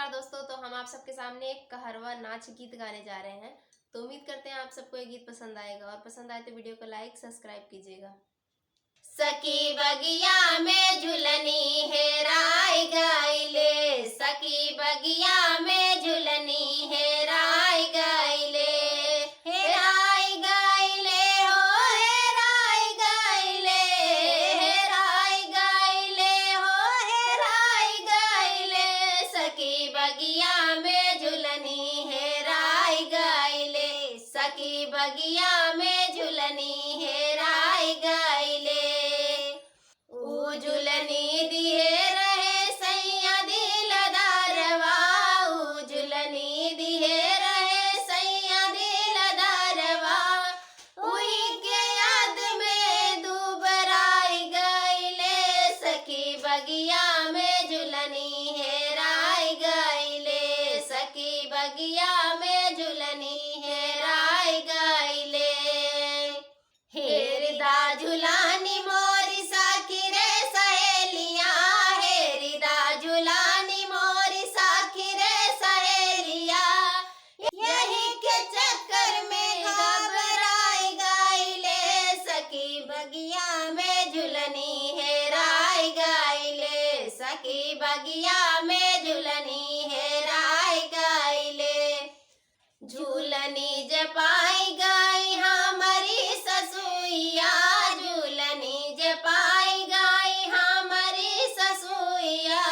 नमस्कार दोस्तों। तो हम आप सबके सामने एक कहरवा नाच गीत गाने जा रहे हैं। तो उम्मीद करते हैं आप सबको ये गीत पसंद आएगा और पसंद आए तो वीडियो को लाइक सब्सक्राइब कीजिएगा। सखी बगिया में झुलनी हेराय गइले, सखी बगिया में झुलनी हेराय गइले, हेराय गइले हो हेराय गइले, हेराय गइले हो हेराय गइले, सखी बगिया में झुलनी हेराय गइले, सखी बगिया में झुलनी हेराय गइले। झुलनी दिए रहे सैया दिलदारवा, झुलनी दिए रहे सैया दिलदारवा, उही के याद में दुबराई गइले, सखी बगिया में झुलनी हेराय गइले, सखी बगिया में झुलनी हेराय गइले। हेरिदा झुलानी मोरी साखी रे सहेलिया, हेरिदा झुलानी मोरी साखी रे सहेलिया, यही के चक्कर में घबराई गइले, सखी बगिया में झुलनी हेराय गइले, सखी बगिया में झुलनी हेराय गइले। झूलनी जपाई गई हमारी ससुइया, झूलनी जपाई गई हमारी ससुइया,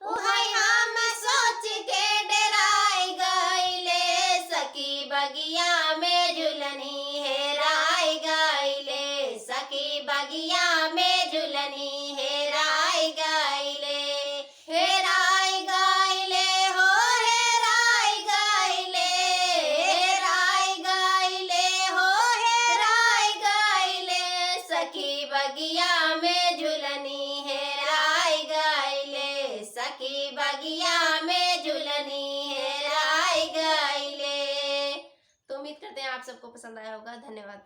उहाई हम सोच के डराई गइले, सखी बगिया में झूलनी हेराय गइले, सखी बगिया में झूलनी हेराय गइले, हेराय गइले हो हेराय गइले, हेराय गइले हो हेराय गइले, सखी बगिया में झुलनी हेराय गइले, सखी बगिया में झुलनी हेराय गइले। तो उम्मीद करते हैं आप सबको पसंद आया होगा। धन्यवाद।